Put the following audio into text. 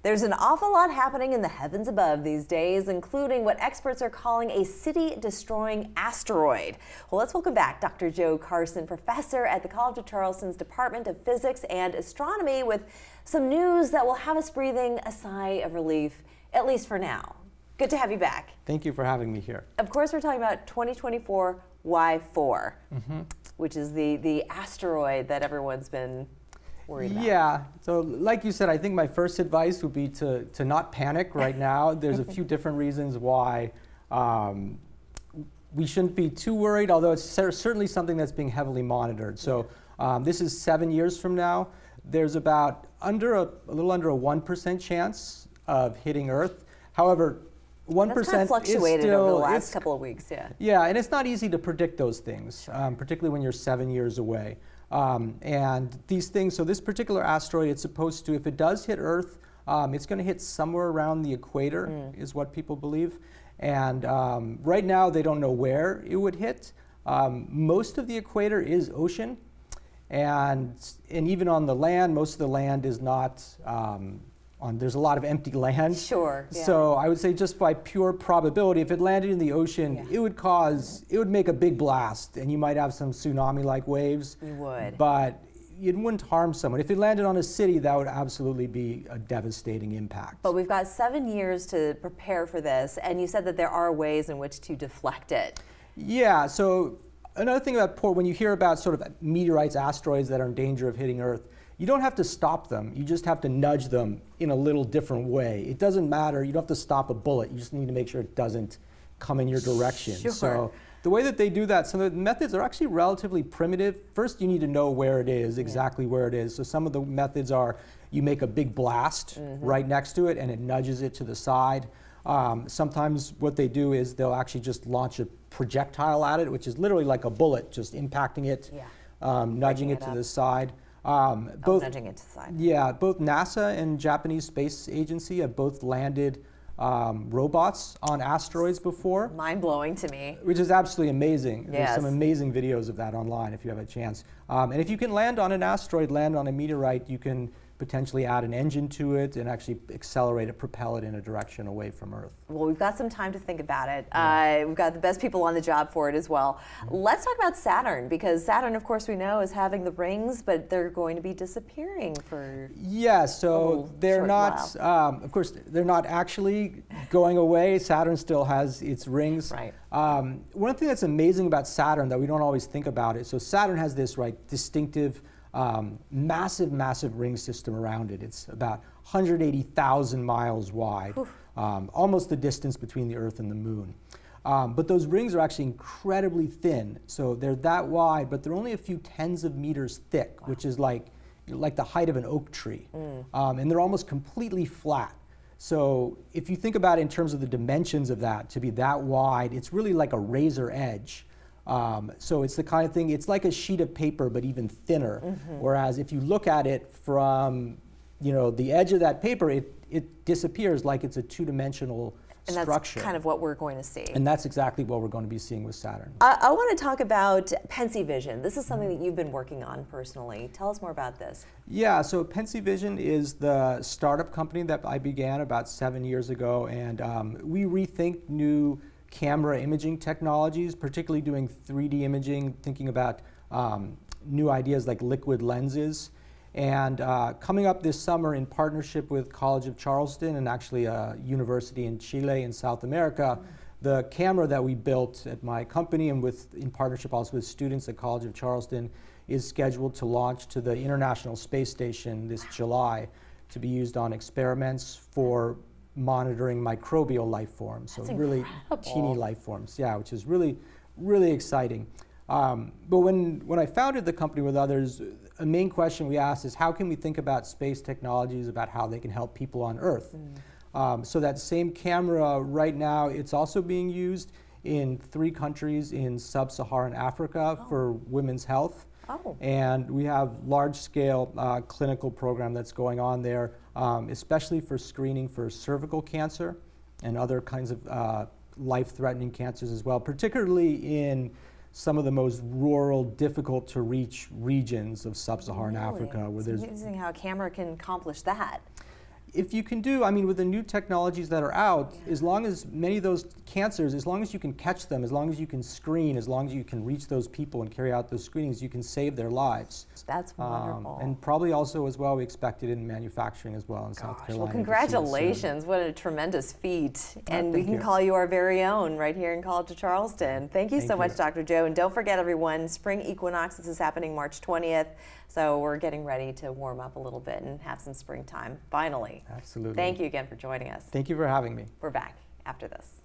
There's an awful lot happening in the heavens above these days, including what experts are calling a city-destroying asteroid. Well, let's welcome back Dr. Joe Carson, professor at the College of Charleston's Department of Physics and Astronomy, with some news that will have us breathing a sigh of relief, at least for now. Good to have you back. Thank you for having me here. Of course, we're talking about 2024 Y4, which is the asteroid that everyone's been worried about. Yeah, so like you said, I think my first advice would be to not panic right now. There's a few different reasons why we shouldn't be too worried, although it's certainly something that's being heavily monitored. So this is 7 years from now. There's about a little under a 1% chance of hitting Earth. However, 1% That's kind of fluctuated is still, over the last couple of weeks, yeah. Yeah, and it's not easy to predict those things, particularly when you're 7 years away. And these things, so this particular asteroid, it's supposed to, if it does hit Earth, it's going to hit somewhere around the equator, is what people believe. And right now, they don't know where it would hit. Most of the equator is ocean. And even on the land, most of the land is not, there's a lot of empty land. Sure. Yeah. So I would say just by pure probability, if it landed in the ocean, it would make a big blast, and you might have some tsunami-like waves. You would. But it wouldn't harm someone. If it landed on a city, that would absolutely be a devastating impact. But we've got 7 years to prepare for this, and you said that there are ways in which to deflect it. Yeah, so another thing about when you hear about sort of meteorites, asteroids that are in danger of hitting Earth, you don't have to stop them. You just have to nudge them in a little different way. It doesn't matter. You don't have to stop a bullet. You just need to make sure it doesn't come in your direction. Sure. So the way that they do that, some of the methods are actually relatively primitive. First, you need to know where it is, exactly where it is. So some of the methods are you make a big blast right next to it, and it nudges it to the side. Sometimes what they do is they'll actually just launch a projectile at it, which is literally like a bullet, just impacting it, nudging it to the side. Nudging it to the side. Yeah, both NASA and Japanese Space Agency have both landed robots on asteroids before. Mind-blowing to me. Which is absolutely amazing. Yes. There's some amazing videos of that online if you have a chance. And if you can land on an asteroid, land on a meteorite, you can potentially add an engine to it and actually accelerate it, propel it in a direction away from Earth. Well, we've got some time to think about it. We've got the best people on the job for it as well. Let's talk about Saturn, because Saturn, of course, we know is having the rings, but they're going to be disappearing for so they're not, of course, they're not actually going away. Saturn still has its rings. Right. One thing that's amazing about Saturn that we don't always think about is, so Saturn has this distinctive massive ring system around it. It's about 180,000 miles wide, almost the distance between the Earth and the Moon. But those rings are actually incredibly thin. So they're that wide, but they're only a few tens of meters thick, which is like the height of an oak tree. And they're almost completely flat. So if you think about it in terms of the dimensions of that, to be that wide, it's really like a razor edge. So it's the kind of thing, it's like a sheet of paper, but even thinner. Whereas if you look at it from, the edge of that paper, it disappears like it's a two-dimensional structure. And that's kind of what we're going to see. And that's exactly what we're going to be seeing with Saturn. I want to talk about PensiVision. This is something that you've been working on personally. Tell us more about this. Yeah, so PensiVision is the startup company that I began about 7 years ago, and we rethink new camera imaging technologies, particularly doing 3D imaging, thinking about new ideas like liquid lenses. And coming up this summer in partnership with College of Charleston and actually a university in Chile in South America, the camera that we built at my company and in partnership also with students at College of Charleston is scheduled to launch to the International Space Station this July to be used on experiments for monitoring microbial life forms. That's so really incredible. teeny life forms, which is really, really exciting. But when I founded the company with others, a main question we asked is how can we think about space technologies, about how they can help people on Earth? So that same camera right now, it's also being used in 3 countries in sub-Saharan Africa for women's health. And we have large-scale clinical program that's going on there, especially for screening for cervical cancer and other kinds of life-threatening cancers as well, particularly in some of the most rural, difficult-to-reach regions of sub-Saharan Africa. It's amazing how a camera can accomplish that. if you can do, I mean, with the new technologies that are out, as long as many of those cancers, as long as you can catch them, as long as you can screen, as long as you can reach those people and carry out those screenings, you can save their lives. That's wonderful. And probably also as well, we expect it in manufacturing as well in South Carolina. Well, congratulations. What a tremendous feat. And we can call you our very own right here in College of Charleston. Thank you so much, Dr. Joe. And don't forget, everyone, spring equinox is happening March 20th. So we're getting ready to warm up a little bit and have some springtime, finally. Absolutely. Thank you again for joining us. Thank you for having me. We're back after this.